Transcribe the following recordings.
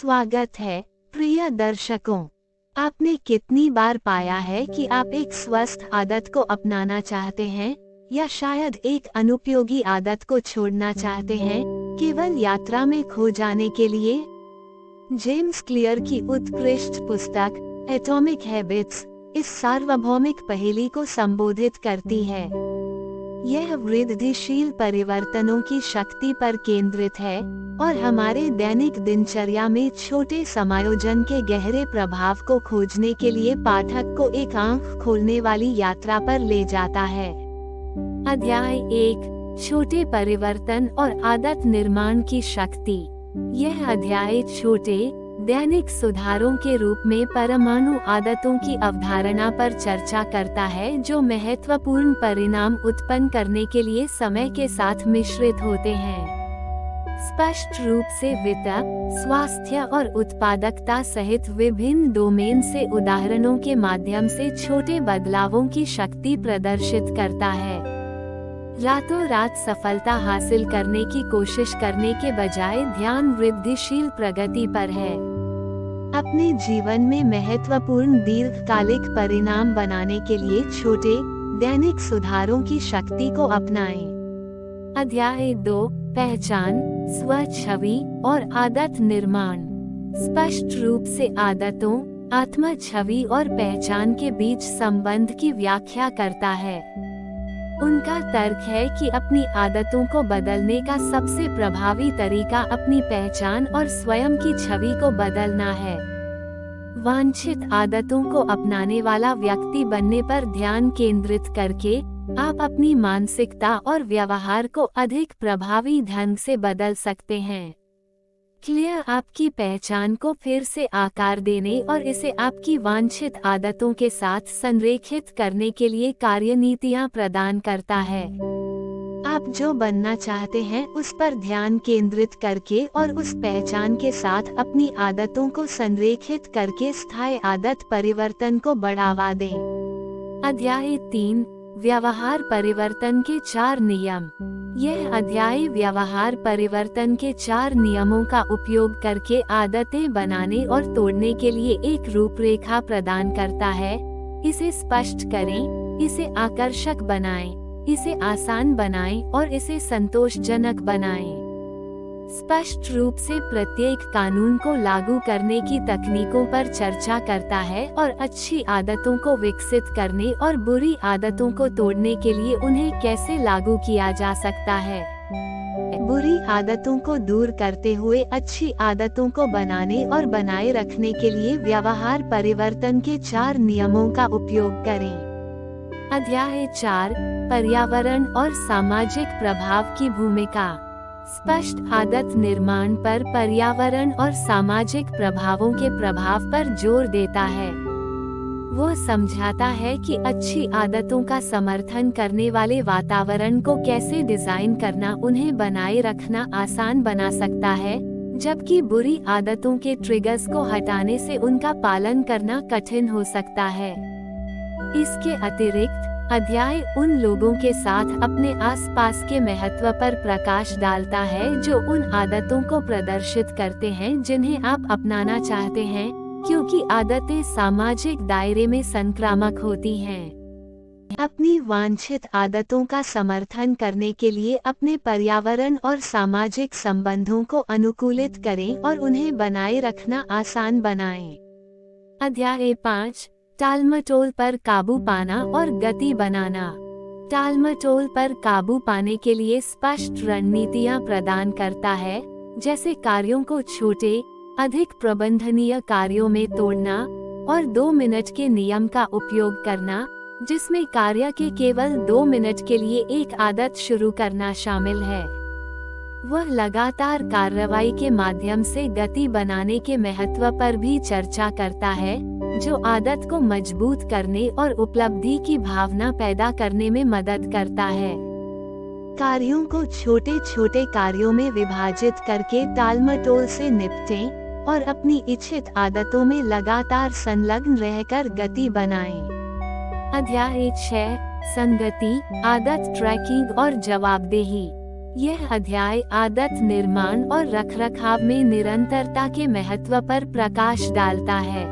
स्वागत है प्रिय दर्शकों। आपने कितनी बार पाया है कि आप एक स्वस्थ आदत को अपनाना चाहते हैं या शायद एक अनुपयोगी आदत को छोड़ना चाहते हैं, केवल यात्रा में खो जाने के लिए? जेम्स क्लियर की उत्कृष्ट पुस्तक एटॉमिक हैबिट्स इस सार्वभौमिक पहेली को संबोधित करती है। यह वृद्धिशील परिवर्तनों की शक्ति पर केंद्रित है और हमारे दैनिक दिनचर्या में छोटे समायोजन के गहरे प्रभाव को खोजने के लिए पाठक को एक आंख खोलने वाली यात्रा पर ले जाता है। अध्याय 1, छोटे परिवर्तन और आदत निर्माण की शक्ति। यह अध्याय छोटे दैनिक सुधारों के रूप में परमाणु आदतों की अवधारणा पर चर्चा करता है, जो महत्वपूर्ण परिणाम उत्पन्न करने के लिए समय के साथ मिश्रित होते हैं। स्पष्ट रूप से वित्त, स्वास्थ्य और उत्पादकता सहित विभिन्न डोमेन से उदाहरणों के माध्यम से छोटे बदलावों की शक्ति प्रदर्शित करता है। रातों रात सफलता हासिल करने की कोशिश करने के बजाय ध्यान वृद्धिशील प्रगति पर है। अपने जीवन में महत्वपूर्ण दीर्घकालिक परिणाम बनाने के लिए छोटे दैनिक सुधारों की शक्ति को अपनाएं। अध्याय 2, पहचान, स्व छवि और आदत निर्माण। स्पष्ट रूप से आदतों, आत्म छवि और पहचान के बीच संबंध की व्याख्या करता है। उनका तर्क है कि अपनी आदतों को बदलने का सबसे प्रभावी तरीका अपनी पहचान और स्वयं की छवि को बदलना है। वांछित आदतों को अपनाने वाला व्यक्ति बनने पर ध्यान केंद्रित करके आप अपनी मानसिकता और व्यवहार को अधिक प्रभावी ढंग से बदल सकते हैं। क्लियर आपकी पहचान को फिर से आकार देने और इसे आपकी वांछित आदतों के साथ संरेखित करने के लिए कार्यनीतियां प्रदान करता है। आप जो बनना चाहते हैं उस पर ध्यान केंद्रित करके और उस पहचान के साथ अपनी आदतों को संरेखित करके स्थायी आदत परिवर्तन को बढ़ावा दें। अध्याय 3, व्यवहार परिवर्तन के 4 नियम। यह अध्याय व्यवहार परिवर्तन के 4 नियमों का उपयोग करके आदतें बनाने और तोड़ने के लिए एक रूपरेखा प्रदान करता है। इसे स्पष्ट करें, इसे आकर्षक बनाएं, इसे आसान बनाएं और इसे संतोषजनक बनाएं। स्पष्ट रूप से प्रत्येक कानून को लागू करने की तकनीकों पर चर्चा करता है और अच्छी आदतों को विकसित करने और बुरी आदतों को तोड़ने के लिए उन्हें कैसे लागू किया जा सकता है। बुरी आदतों को दूर करते हुए अच्छी आदतों को बनाने और बनाए रखने के लिए व्यवहार परिवर्तन के 4 नियमों का उपयोग करें। अध्याय 4, पर्यावरण और सामाजिक प्रभाव की भूमिका। स्पष्ट आदत निर्माण पर पर्यावरण और सामाजिक प्रभावों के प्रभाव पर जोर देता है। वो समझाता है कि अच्छी आदतों का समर्थन करने वाले वातावरण को कैसे डिजाइन करना उन्हें बनाए रखना आसान बना सकता है, जबकि बुरी आदतों के ट्रिगर्स को हटाने से उनका पालन करना कठिन हो सकता है। इसके अतिरिक्त अध्याय उन लोगों के साथ अपने आसपास के महत्व पर प्रकाश डालता है जो उन आदतों को प्रदर्शित करते हैं जिन्हें आप अपनाना चाहते हैं, क्योंकि आदतें सामाजिक दायरे में संक्रामक होती हैं। अपनी वांछित आदतों का समर्थन करने के लिए अपने पर्यावरण और सामाजिक संबंधों को अनुकूलित करें और उन्हें बनाए रखना आसान बनाएं। अध्याय 5, टालमटोल पर काबू पाना और गति बनाना। टालमटोल पर काबू पाने के लिए स्पष्ट रणनीतियां प्रदान करता है, जैसे कार्यों को छोटे, अधिक प्रबंधनीय कार्यों में तोड़ना और 2 मिनट के नियम का उपयोग करना, जिसमें कार्य के केवल 2 मिनट के लिए एक आदत शुरू करना शामिल है। वह लगातार कार्रवाई के माध्यम से गति बनाने के महत्व पर भी चर्चा करता है, जो आदत को मजबूत करने और उपलब्धि की भावना पैदा करने में मदद करता है। कार्यों को छोटे छोटे कार्यों में विभाजित करके टालमटोल से निपटें और अपनी इच्छित आदतों में लगातार संलग्न रहकर गति बनाएं। अध्याय 6, संगति, आदत ट्रैकिंग और जवाबदेही। यह अध्याय आदत निर्माण और रखरखाव में निरंतरता के महत्व पर प्रकाश डालता है।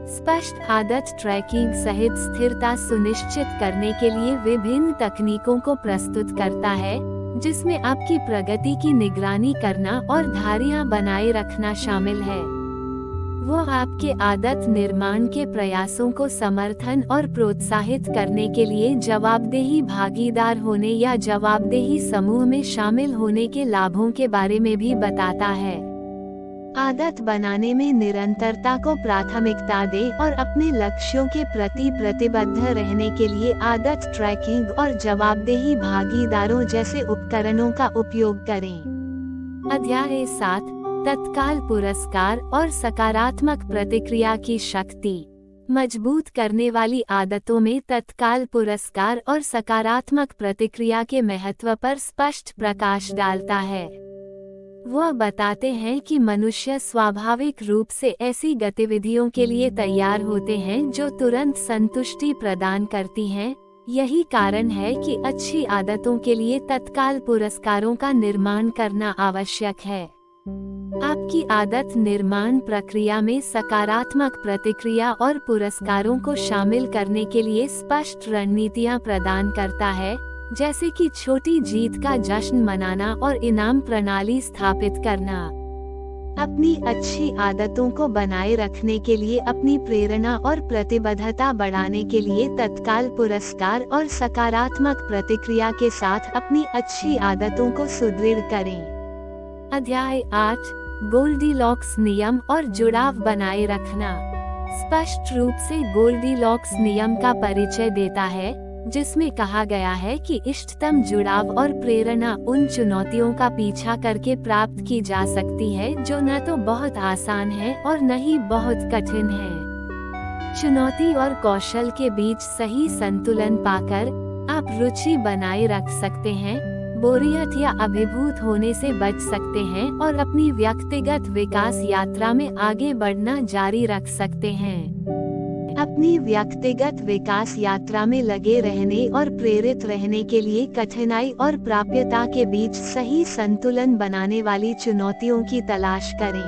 स्पष्ट आदत ट्रैकिंग सहित स्थिरता सुनिश्चित करने के लिए विभिन्न तकनीकों को प्रस्तुत करता है, जिसमें आपकी प्रगति की निगरानी करना और धारियां बनाए रखना शामिल है। वो आपके आदत निर्माण के प्रयासों को समर्थन और प्रोत्साहित करने के लिए जवाबदेही भागीदार होने या जवाबदेही समूह में शामिल होने के लाभों के बारे में भी बताता है। आदत बनाने में निरंतरता को प्राथमिकता दें और अपने लक्ष्यों के प्रति प्रतिबद्ध रहने के लिए आदत ट्रैकिंग और जवाबदेही भागीदारों जैसे उपकरणों का उपयोग करें। अध्याय 7 तत्काल पुरस्कार और सकारात्मक प्रतिक्रिया की शक्ति। मजबूत करने वाली आदतों में तत्काल पुरस्कार और सकारात्मक प्रतिक्रिया के महत्व पर स्पष्ट प्रकाश डालता है। वह बताते हैं कि मनुष्य स्वाभाविक रूप से ऐसी गतिविधियों के लिए तैयार होते हैं जो तुरंत संतुष्टि प्रदान करती हैं। यही कारण है कि अच्छी आदतों के लिए तत्काल पुरस्कारों का निर्माण करना आवश्यक है। आपकी आदत निर्माण प्रक्रिया में सकारात्मक प्रतिक्रिया और पुरस्कारों को शामिल करने के लिए स्पष्ट रणनीतियां प्रदान करता है, जैसे कि छोटी जीत का जश्न मनाना और इनाम प्रणाली स्थापित करना। अपनी अच्छी आदतों को बनाए रखने के लिए अपनी प्रेरणा और प्रतिबद्धता बढ़ाने के लिए तत्काल पुरस्कार और सकारात्मक प्रतिक्रिया के साथ अपनी अच्छी आदतों को सुदृढ़ करें। अध्याय 8 गोल्डीलॉक्स नियम और जुड़ाव बनाए रखना। स्पष्ट रूप से गोल्डीलॉक्स नियम का परिचय देता है, जिसमें कहा गया है कि इष्टतम जुड़ाव और प्रेरणा उन चुनौतियों का पीछा करके प्राप्त की जा सकती है जो न तो बहुत आसान है और न ही बहुत कठिन है। चुनौती और कौशल के बीच सही संतुलन पाकर आप रुचि बनाए रख सकते हैं, बोरियत या अभिभूत होने से बच सकते हैं और अपनी व्यक्तिगत विकास यात्रा में आगे बढ़ना जारी रख सकते हैं। अपनी व्यक्तिगत विकास यात्रा में लगे रहने और प्रेरित रहने के लिए कठिनाई और प्राप्यता के बीच सही संतुलन बनाने वाली चुनौतियों की तलाश करें।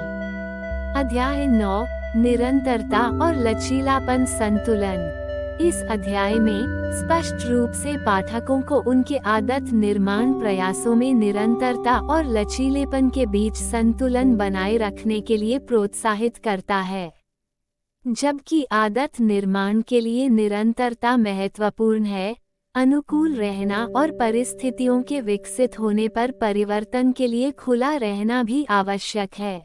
अध्याय 9 निरंतरता और लचीलापन संतुलन। इस अध्याय में स्पष्ट रूप से पाठकों को उनके आदत निर्माण प्रयासों में निरंतरता और लचीलेपन के बीच संतुलन बनाए रखने के लिए प्रोत्साहित करता है। जबकि आदत निर्माण के लिए निरंतरता महत्वपूर्ण है, अनुकूल रहना और परिस्थितियों के विकसित होने पर परिवर्तन के लिए खुला रहना भी आवश्यक है।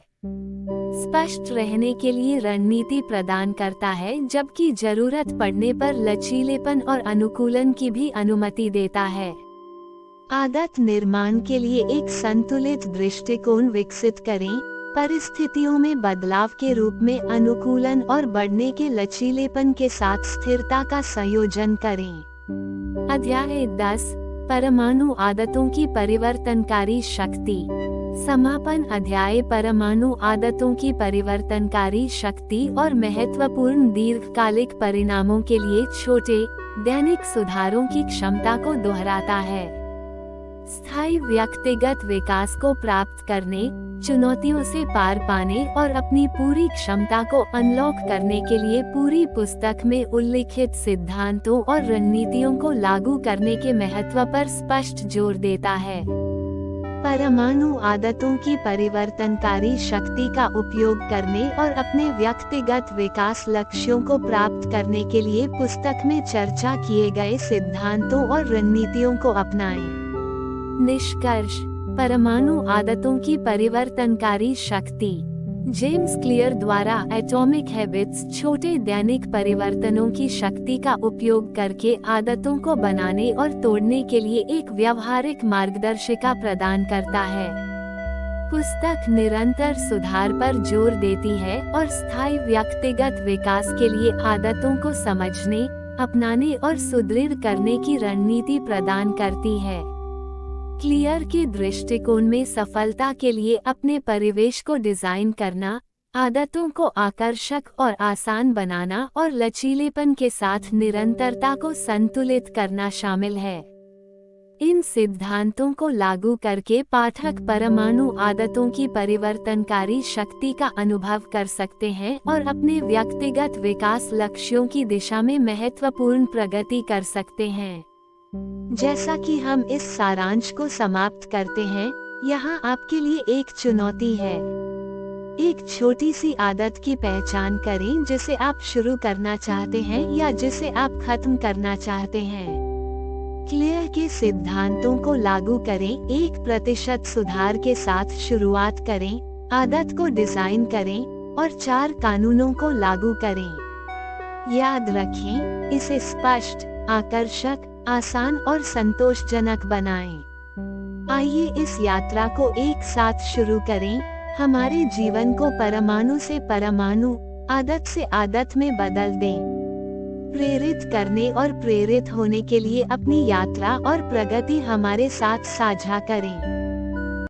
स्पष्ट रहने के लिए रणनीति प्रदान करता है, जबकि जरूरत पड़ने पर लचीलेपन और अनुकूलन की भी अनुमति देता है। आदत निर्माण के लिए एक संतुलित दृष्टिकोण विकसित करें, परिस्थितियों में बदलाव के रूप में अनुकूलन और बढ़ने के लचीलेपन के साथ स्थिरता का संयोजन करें। अध्याय 10 परमाणु आदतों की परिवर्तनकारी शक्ति। समापन अध्याय परमाणु आदतों की परिवर्तनकारी शक्ति और महत्वपूर्ण दीर्घकालिक परिणामों के लिए छोटे दैनिक सुधारों की क्षमता को दोहराता है। स्थायी व्यक्तिगत विकास को प्राप्त करने, चुनौतियों से पार पाने और अपनी पूरी क्षमता को अनलॉक करने के लिए पूरी पुस्तक में उल्लिखित सिद्धांतों और रणनीतियों को लागू करने के महत्व पर स्पष्ट जोर देता है। परमाणु आदतों की परिवर्तनकारी शक्ति का उपयोग करने और अपने व्यक्तिगत विकास लक्ष्यों को प्राप्त करने के लिए पुस्तक में चर्चा किए गए सिद्धांतों और रणनीतियों को अपनाएं। निष्कर्ष परमाणु आदतों की परिवर्तनकारी शक्ति। जेम्स क्लियर द्वारा एटॉमिक हैबिट्स छोटे दैनिक परिवर्तनों की शक्ति का उपयोग करके आदतों को बनाने और तोड़ने के लिए एक व्यावहारिक मार्गदर्शिका प्रदान करता है। पुस्तक निरंतर सुधार पर जोर देती है और स्थायी व्यक्तिगत विकास के लिए आदतों को समझने, अपनाने और सुदृढ़ करने की रणनीति प्रदान करती है। क्लियर के दृष्टिकोण में सफलता के लिए अपने परिवेश को डिजाइन करना, आदतों को आकर्षक और आसान बनाना और लचीलेपन के साथ निरंतरता को संतुलित करना शामिल है। इन सिद्धांतों को लागू करके पाठक परमाणु आदतों की परिवर्तनकारी शक्ति का अनुभव कर सकते हैं और अपने व्यक्तिगत विकास लक्ष्यों की दिशा में महत्वपूर्ण प्रगति कर सकते हैं। जैसा कि हम इस सारांश को समाप्त करते हैं, यहाँ आपके लिए एक चुनौती है। एक छोटी सी आदत की पहचान करें जिसे आप शुरू करना चाहते हैं या जिसे आप खत्म करना चाहते हैं। क्लेयर के सिद्धांतों को लागू करें, 1% सुधार के साथ शुरुआत करें, आदत को डिजाइन करें और 4 कानूनों को लागू करें। याद रखें, इसे स्पष्ट, आकर्षक, आसान और संतोषजनक बनाएं। आइए इस यात्रा को एक साथ शुरू करें, हमारे जीवन को परमाणु से परमाणु, आदत से आदत में बदल दें। प्रेरित करने और प्रेरित होने के लिए अपनी यात्रा और प्रगति हमारे साथ साझा करें।